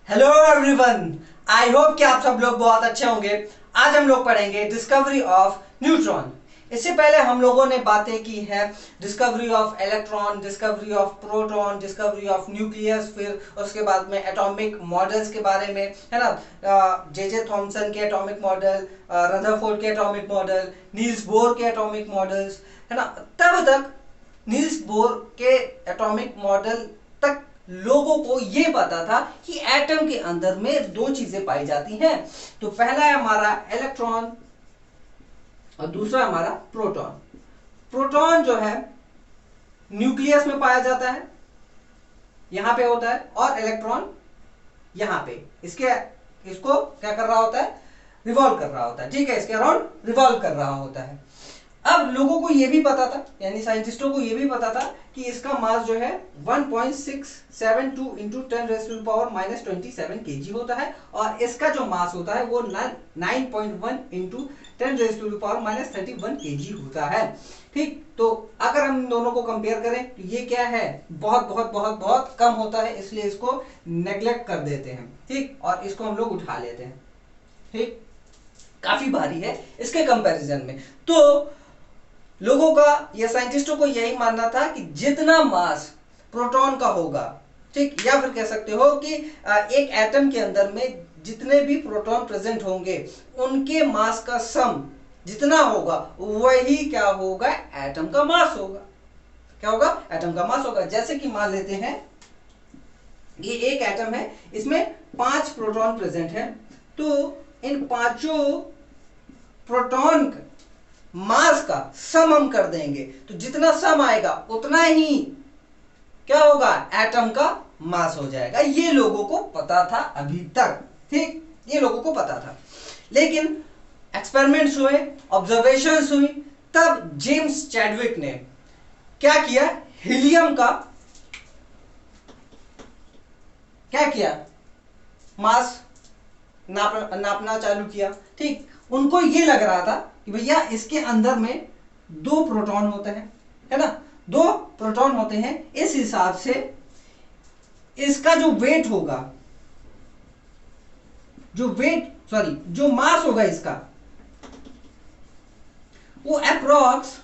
Hello everyone. I hope कि आप सब लोग बहुत अच्छे होंगे। आज हम लोग पढ़ेंगे डिस्कवरी ऑफ न्यूट्रॉन। इससे पहले हम लोगों ने बातें की है discovery of electron, discovery of proton, discovery of nucleus, फिर उसके बाद में एटॉमिक मॉडल्स के बारे में, है ना। जे थॉमसन के एटॉमिक मॉडल, रदरफोर्ड के एटॉमिक मॉडल, नील्स बोर के एटॉमिक मॉडल्स, है ना। तब तक नील्स बोर के एटॉमिक मॉडल तक लोगों को यह पता था कि एटम के अंदर में दो चीजें पाई जाती हैं। तो पहला है हमारा इलेक्ट्रॉन और दूसरा हमारा प्रोटॉन। प्रोटॉन जो है न्यूक्लियस में पाया जाता है, यहां पे होता है, और इलेक्ट्रॉन यहां पे इसको क्या कर रहा होता है, रिवॉल्व कर रहा होता है। ठीक है, इसके अराउंड रिवॉल्व कर रहा होता है। अब लोगों को यह भी पता था, यानी साइंटिस्टों को यह भी पता था कि इसका मास जो है 1.672 इंटू 10⁻⁻27 kg होता है, और इसका जो मास होता है वो 9.1 इंटू 10⁻⁻31 kg होता है। ठीक, तो अगर हम दोनों को कंपेयर करें तो ये क्या है, बहुत बहुत बहुत बहुत कम होता है, इसलिए इसको नेग्लेक्ट कर देते हैं। ठीक, और इसको हम लोग उठा लेते हैं। ठीक, काफी भारी है इसके कंपैरिजन में। तो लोगों का या साइंटिस्टों को यही मानना था कि जितना मास प्रोटॉन का होगा, ठीक, या फिर कह सकते हो कि एक एटम के अंदर में जितने भी प्रोटॉन प्रेजेंट होंगे उनके मास का सम जितना होगा वही क्या होगा, एटम का मास होगा। क्या होगा, एटम का मास होगा। जैसे कि मान लेते हैं ये एक एटम है, इसमें 5 प्रोटॉन प्रेजेंट है, तो इन पांचों प्रोटॉन मास का सम हम कर देंगे, तो जितना सम आएगा उतना ही क्या होगा, एटम का मास हो जाएगा। ये लोगों को पता था अभी तक। ठीक, ये लोगों को पता था, लेकिन एक्सपेरिमेंट्स हुए, ऑब्जर्वेशंस हुई, तब जेम्स चैडविक ने क्या किया, हीलियम का क्या किया, मास नापना चालू किया। ठीक, उनको ये लग रहा था कि भैया इसके अंदर में 2 प्रोटॉन होते हैं, है ना, 2 प्रोटॉन होते हैं। इस हिसाब से इसका जो वेट होगा, जो मास होगा इसका, वो अप्रोक्स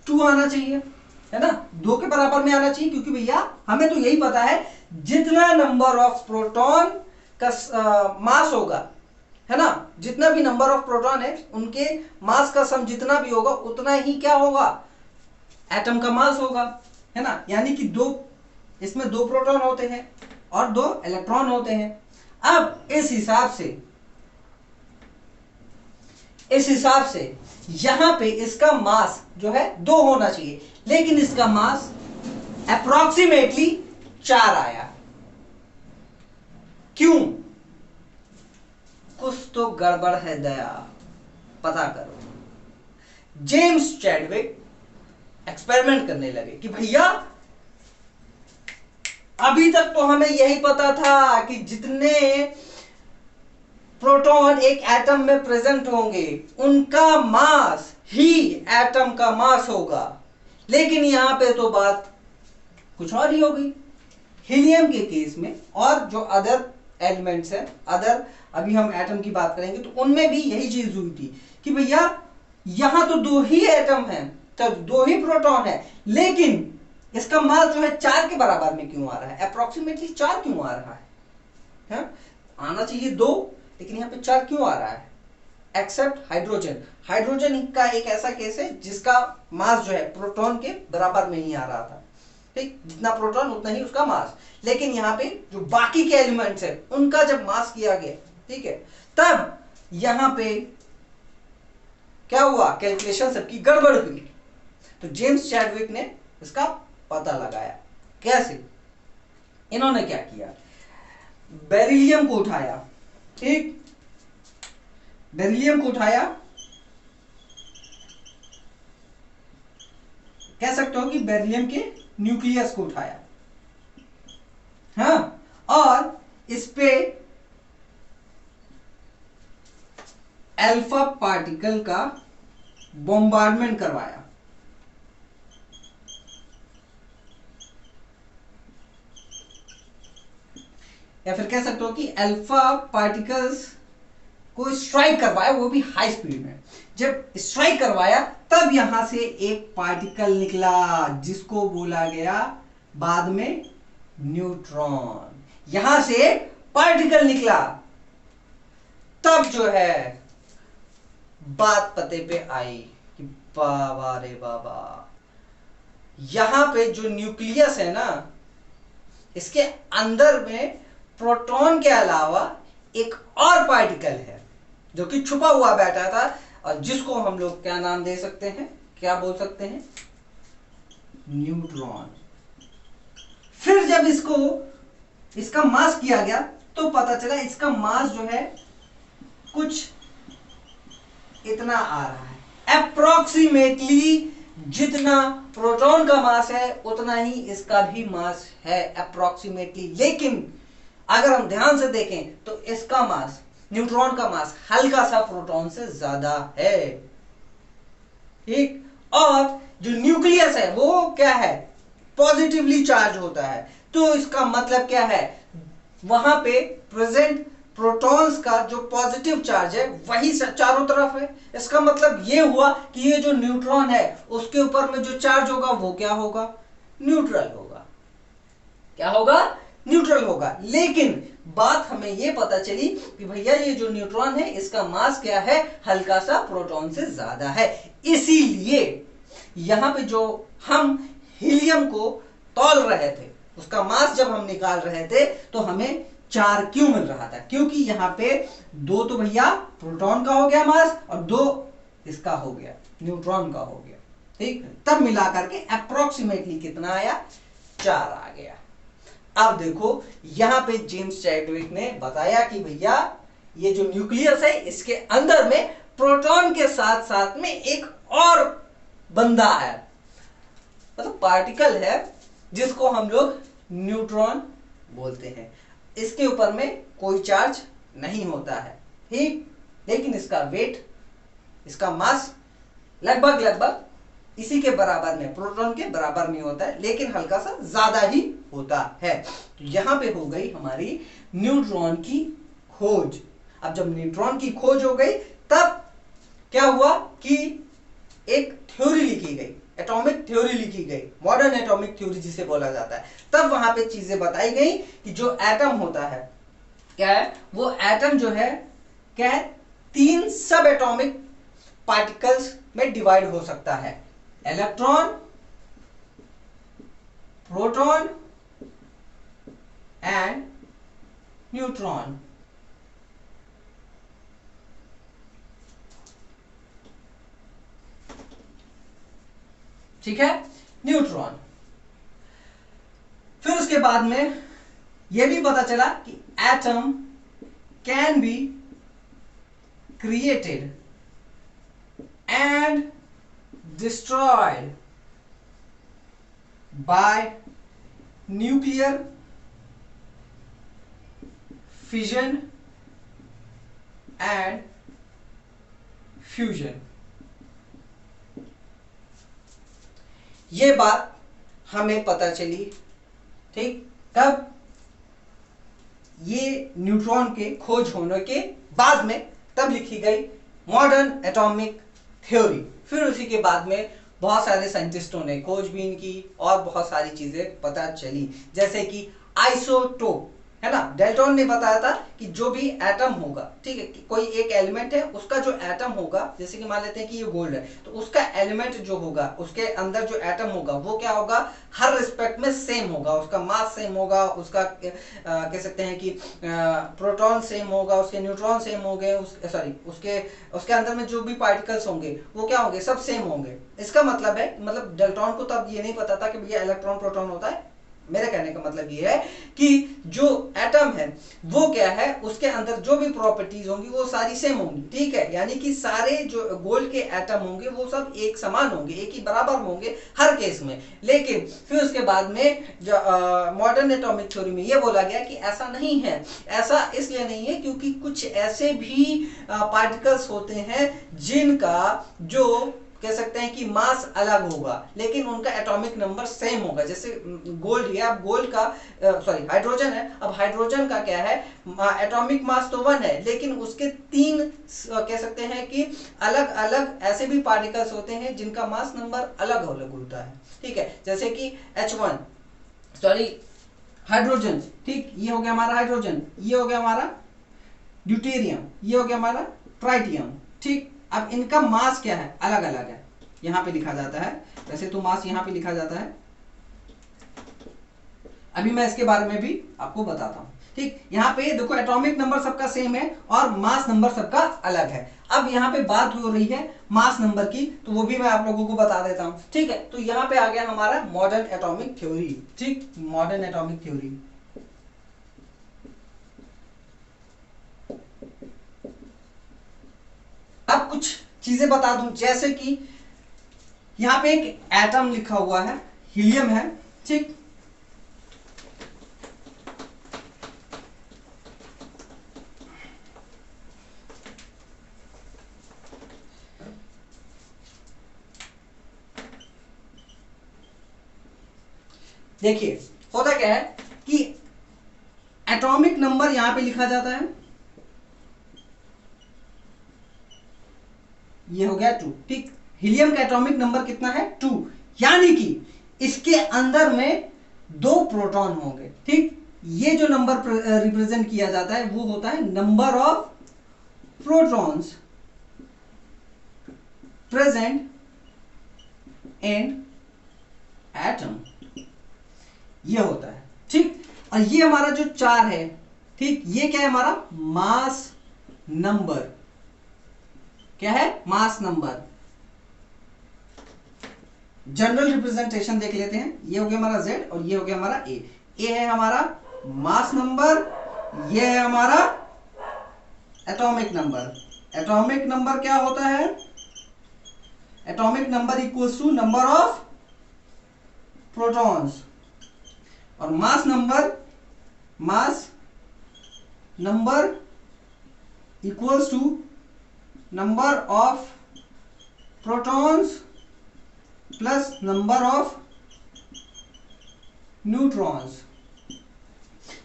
2 आना चाहिए, है ना, 2 के बराबर में आना चाहिए। क्योंकि भैया हमें तो यही पता है जितना नंबर ऑफ प्रोटॉन का मास होगा, है ना, जितना भी नंबर ऑफ प्रोटॉन है उनके मास का सम जितना भी होगा उतना ही क्या होगा, एटम का मास होगा, है ना। यानी कि इसमें 2 प्रोटॉन होते हैं और 2 इलेक्ट्रॉन होते हैं। अब इस हिसाब से यहां पे इसका मास जो है 2 होना चाहिए, लेकिन इसका मास अप्रोक्सीमेटली 4 आया। क्यों, कुछ तो गड़बड़ है दया, पता करो। जेम्स चैडविक एक्सपेरिमेंट करने लगे कि भैया अभी तक तो हमें यही पता था कि जितने प्रोटॉन एक एटम में प्रेजेंट होंगे उनका मास ही एटम का मास होगा, लेकिन यहां पे तो बात कुछ और ही हो गई। हीलियम के केस में और जो अदर एलिमेंट्स है, अदर अभी हम एटम की बात करेंगे तो उनमें भी यही चीज हुई थी कि भैया यहां तो 2 ही एटम हैं, तब 2 ही प्रोटॉन है, लेकिन इसका मास जो है 4 के बराबर में क्यों आ रहा है, अप्रोक्सीमेटली 4 क्यों आ रहा है? आना चाहिए 2, लेकिन यहां पे 4 क्यों आ रहा है? एक्सेप्ट हाइड्रोजन का एक ऐसा केस है जिसका मास जो है प्रोटॉन के बराबर में ही आ रहा था। ठीक, जितना प्रोटॉन उतना ही उसका मास, लेकिन यहां पे जो बाकी के एलिमेंट्स है उनका जब मास किया गया, ठीक है, तब यहां पे क्या हुआ, कैलकुलेशन सबकी गड़बड़ हुई। तो जेम्स चैडविक ने इसका पता लगाया। कैसे? इन्होंने क्या किया, बेरिलियम को उठाया। ठीक, बेरिलियम को उठाया, कह सकते हो कि बेरिलियम के न्यूक्लियस को उठाया, हाँ, और इस पे अल्फा पार्टिकल का बॉम्बार्डमेंट करवाया। या फिर कह सकते हो कि अल्फा पार्टिकल्स को स्ट्राइक करवाया, वो भी हाई स्पीड में। जब स्ट्राइक करवाया तब यहां से एक पार्टिकल निकला जिसको बोला गया बाद में न्यूट्रॉन। यहां से पार्टिकल निकला, तब जो है बात पते पे आई कि बाबा रे बाबा, यहां पे जो न्यूक्लियस है ना, इसके अंदर में प्रोटॉन के अलावा एक और पार्टिकल है जो कि छुपा हुआ बैठा था, और जिसको हम लोग क्या नाम दे सकते हैं, क्या बोल सकते हैं, न्यूट्रॉन। फिर जब इसका मास किया गया तो पता चला इसका मास जो है कुछ इतना आ रहा है, अप्रोक्सीमेटली जितना प्रोटॉन का मास है उतना ही इसका भी मास है अप्रोक्सीमेटली। लेकिन अगर हम ध्यान से देखें तो इसका मास, न्यूट्रॉन का मास हल्का सा प्रोटॉन से ज्यादा है, ठीक। और जो न्यूक्लियस है वो क्या है, पॉजिटिवली चार्ज होता है। तो इसका मतलब क्या है, वहां पे प्रेजेंट प्रोटॉन्स का जो पॉजिटिव चार्ज है वही चारों तरफ है। इसका मतलब ये हुआ कि ये जो न्यूट्रॉन है उसके ऊपर में जो चार्ज होगा वो क्या होगा, न्यूट्रल होगा। क्या होगा, न्यूट्रल होगा। लेकिन बात हमें ये पता चली कि भैया ये जो न्यूट्रॉन है इसका मास क्या है, हल्का सा प्रोटॉन से ज्यादा है। इसीलिए यहां पे जो हम हीलियम को तौल रहे थे, उसका मास जब हम निकाल रहे थे तो हमें 4 क्यों मिल रहा था, क्योंकि यहां पे 2 तो भैया प्रोटॉन का हो गया मास और 2 इसका हो गया, न्यूट्रॉन का हो गया, ठीक। तब मिलाकर के अप्रोक्सीमेटली कितना आया, 4 आ गया। अब देखो यहां पे जेम्स चैडविक ने बताया कि भैया ये जो न्यूक्लियस है इसके अंदर में प्रोटॉन के साथ साथ में एक और बंदा है, मतलब पार्टिकल है जिसको हम लोग न्यूट्रॉन बोलते हैं। इसके ऊपर में कोई चार्ज नहीं होता है, ठीक, लेकिन इसका वेट, इसका मास लगभग इसी के बराबर में, प्रोटॉन के बराबर में होता है, लेकिन हल्का सा ज्यादा ही होता है। तो यहां पे हो गई हमारी न्यूट्रॉन की खोज। अब जब न्यूट्रॉन की खोज हो गई तब क्या हुआ कि एक थ्योरी लिखी गई, एटॉमिक थ्योरी लिखी गई, मॉडर्न एटॉमिक थ्योरी जिसे बोला जाता है। तब वहां पे चीजें बताई गई कि जो एटम होता है, क्या है वो एटम जो है, क्या है, 3 सब एटॉमिक पार्टिकल्स में डिवाइड हो सकता है, इलेक्ट्रॉन, प्रोटॉन एंड न्यूट्रॉन। ठीक है, न्यूट्रॉन। फिर उसके बाद में यह भी पता चला कि atom can be created and destroyed by nuclear fission and fusion. ये बात हमें पता चली, ठीक, कब, ये न्यूट्रॉन के खोज होने के बाद में, तब लिखी गई मॉडर्न एटॉमिक थ्योरी। फिर उसी के बाद में बहुत सारे साइंटिस्टों ने खोजबीन की और बहुत सारी चीजें पता चली, जैसे कि आइसोटोप, है ना। डेल्टन ने बताया था कि जो भी एटम होगा, ठीक है, कोई एक एलिमेंट है, उसका जो एटम होगा, जैसे कि मान लेते हैं कि ये गोल्ड है, तो उसका एलिमेंट जो होगा, उसके अंदर जो एटम होगा वो क्या होगा, हर रिस्पेक्ट में सेम होगा, उसका मास सेम होगा, उसका कह सकते हैं कि प्रोटॉन सेम होगा, उसके न्यूट्रॉन सेम होंगे, उसके अंदर में जो भी पार्टिकल्स होंगे वो क्या होंगे, सब सेम होंगे। इसका मतलब है, मतलब डेल्टन को तब ये नहीं पता था कि भैया इलेक्ट्रॉन प्रोटॉन होता है। मेरे कहने का मतलब ये है कि जो एटम है वो क्या है, उसके अंदर जो भी प्रॉपर्टीज होंगी वो सारी सेम होंगी, ठीक है, यानी कि सारे जो गोल्ड के एटम होंगे वो सब एक समान होंगे, एक ही बराबर होंगे हर केस में। लेकिन फिर उसके बाद में जो मॉडर्न एटॉमिक थ्योरी में ये बोला गया कि ऐसा नहीं है। ऐसा इसलिए नहीं है क्योंकि कुछ ऐसे भी पार्टिकल्स होते हैं जिनका जो कह सकते हैं कि मास अलग होगा लेकिन उनका एटॉमिक नंबर सेम होगा। जैसे गोल्ड है, अब गोल्ड का सॉरी हाइड्रोजन है, अब हाइड्रोजन का क्या है, एटॉमिक मास तो 1 है लेकिन उसके 3 कह सकते हैं कि अलग अलग ऐसे भी पार्टिकल्स होते हैं जिनका मास नंबर अलग अलग होता है। ठीक है, जैसे कि H1 सॉरी हाइड्रोजन, ठीक, ये हो गया हमारा हाइड्रोजन, ये हो गया हमारा ड्यूटेरियम, ये हो गया हमारा ट्राइटियम। ठीक, अब इनका मास क्या है, अलग अलग है, यहां पे लिखा जाता है, वैसे तो मास यहां पे लिखा जाता है, अभी मैं इसके बारे में भी आपको बताता हूं। ठीक, यहां पे देखो एटॉमिक नंबर सबका सेम है और मास नंबर सबका अलग है। अब यहां पे बात हो रही है मास नंबर की, तो वो भी मैं आप लोगों को बता देता हूं। ठीक है, तो यहां पे आ गया हमारा मॉडर्न एटॉमिक थ्योरी। ठीक, मॉडर्न एटॉमिक थ्योरी, अब कुछ चीजें बता दूं, जैसे कि यहां पे एक एटम लिखा हुआ है, हीलियम है। ठीक, देखिए होता क्या है कि एटॉमिक नंबर यहां पे लिखा जाता है, ये हो गया 2। ठीक, हीलियम का एटॉमिक नंबर कितना है, 2, यानी कि इसके अंदर में 2 प्रोटॉन होंगे। ठीक, ये जो नंबर रिप्रेजेंट किया जाता है वो होता है number of protons present in atom, ये होता है। ठीक, और ये हमारा जो 4 है, ठीक, ये क्या है हमारा मास नंबर, क्या है मास नंबर। जनरल रिप्रेजेंटेशन देख लेते हैं, ये हो गया हमारा Z और ये हो गया हमारा A। A है हमारा मास नंबर, ये है हमारा एटॉमिक नंबर। एटॉमिक नंबर क्या होता है, atomic number equals to number of protons, और mass number equals to number of protons plus number of neutrons.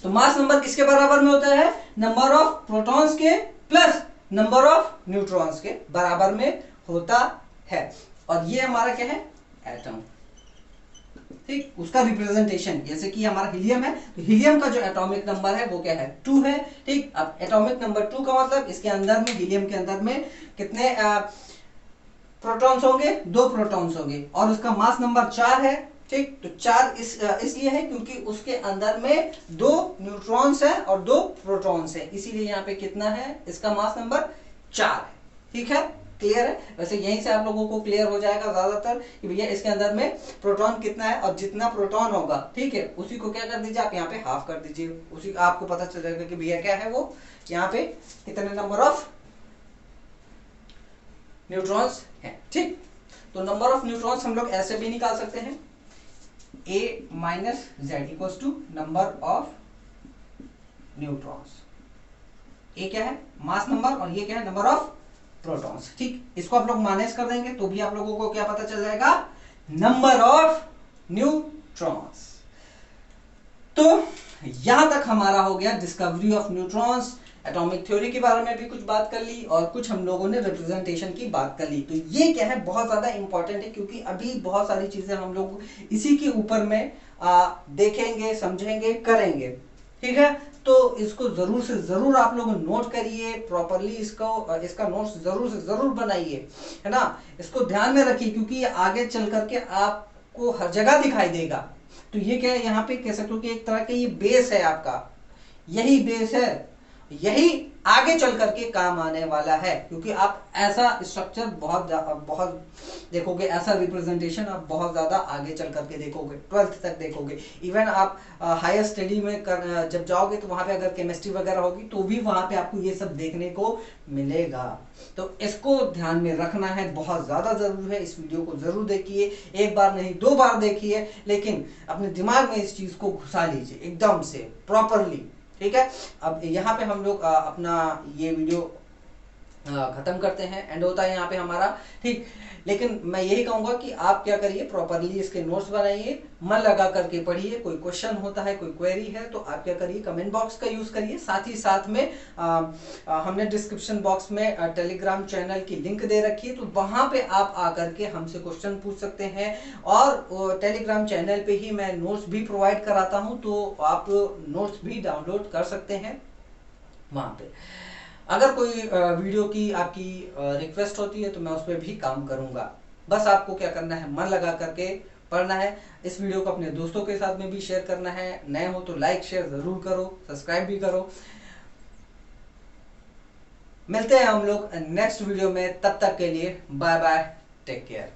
तो मास नंबर किसके बराबर में होता है, नंबर ऑफ प्रोटॉन्स के प्लस नंबर ऑफ न्यूट्रॉन्स के बराबर में होता है। और ये हमारा क्या है, एटम। ठीक, उसका रिप्रेजेंटेशन जैसे कि हमारा हीलियम है, तो हीलियम का जो एटॉमिक नंबर है वो क्या है, 2 है। ठीक, अब एटॉमिक नंबर 2 का मतलब इसके अंदर में, हीलियम के अंदर में कितने प्रोटॉन्स होंगे, 2 प्रोटॉन्स होंगे, और उसका मास नंबर 4 है। ठीक, तो 4 इसलिए है क्योंकि उसके अंदर में 2 न्यूट्रॉन्स है और 2 प्रोटॉन्स है, इसीलिए यहाँ पे कितना है, इसका मास नंबर 4 है। ठीक है, क्लियर है। वैसे यहीं से आप लोगों को क्लियर हो जाएगा ज्यादातर कि भैया इसके अंदर में प्रोटॉन कितना है, और जितना प्रोटॉन होगा, ठीक है, उसी को क्या कर दीजिए आप यहाँ पे हाफ कर दीजिए, उसी आपको पता चल जाएगा कि भैया क्या है वो यहाँ पे कितने नंबर ऑफ न्यूट्रॉन्स है। ठीक, तो नंबर ऑफ न्यूट्रॉन्स हम लोग ऐसे भी निकाल सकते हैं, A minus Z equals to number of neutrons. A क्या है, मास नंबर, और ये क्या है, नंबर ऑफ प्रोटॉन्स। ठीक, इसको आप लोग माइनस कर देंगे तो भी आप लोगों को क्या पता चल जाएगा, नंबर ऑफ न्यूट्रॉन्स। तो यहां तक हमारा हो गया discovery of neutrons, atomic theory के बारे में भी कुछ बात कर ली, और कुछ हम लोगों ने रिप्रेजेंटेशन की बात कर ली। तो ये क्या है, बहुत ज्यादा इंपॉर्टेंट है, क्योंकि अभी बहुत सारी चीजें हम लोग इसी के ऊपर में देखेंगे, समझेंगे, करेंगे। ठीक है, तो इसको जरूर से जरूर आप लोग नोट करिए प्रॉपरली, इसका नोट्स जरूर से जरूर बनाइए, है ना, इसको ध्यान में रखिए, क्योंकि आगे चल करके आपको हर जगह दिखाई देगा। तो ये क्या है, यहाँ पे कह सकते हो कि एक तरह का ये बेस है आपका, यही बेस है, यही आगे चल करके काम आने वाला है, क्योंकि आप ऐसा स्ट्रक्चर बहुत देखोगे, ऐसा रिप्रेजेंटेशन आप बहुत ज्यादा आगे चल करके देखोगे, 12th तक देखोगे। इवन आप हायर स्टडी में जब जाओगे तो वहां पे अगर केमिस्ट्री वगैरह होगी तो भी वहां पे आपको ये सब देखने को मिलेगा। तो इसको ध्यान में रखना है, बहुत ज्यादा जरूरी है। इस वीडियो को जरूर देखिए, एक बार नहीं 2 बार देखिए, लेकिन अपने दिमाग में इस चीज को घुसा लीजिए एकदम से प्रॉपरली। ठीक है, अब यहाँ पे हम लोग अपना ये वीडियो खत्म करते हैं, एंड होता है यहाँ पे हमारा, ठीक। लेकिन मैं यही कहूंगा कि आप क्या करिए, प्रॉपरली इसके नोट्स बनाइए, मन लगा करके पढ़िए। कोई क्वेश्चन होता है, कोई क्वेरी है, तो आप क्या करिए, कमेंट बॉक्स का यूज करिए। साथ ही साथ में हमने डिस्क्रिप्शन बॉक्स में टेलीग्राम चैनल की लिंक दे रखी है, तो वहां पे आप आकर के हमसे क्वेश्चन पूछ सकते हैं। और टेलीग्राम चैनल पे ही मैं नोट्स भी प्रोवाइड कराता हूं, तो आप नोट्स भी डाउनलोड कर सकते हैं वहां पे। अगर कोई वीडियो की आपकी रिक्वेस्ट होती है तो मैं उस पर भी काम करूंगा। बस आपको क्या करना है, मन लगा करके पढ़ना है। इस वीडियो को अपने दोस्तों के साथ में भी शेयर करना है। नए हो तो लाइक शेयर जरूर करो, सब्सक्राइब भी करो। मिलते हैं हम लोग नेक्स्ट वीडियो में, तब तक के लिए बाय बाय, टेक केयर।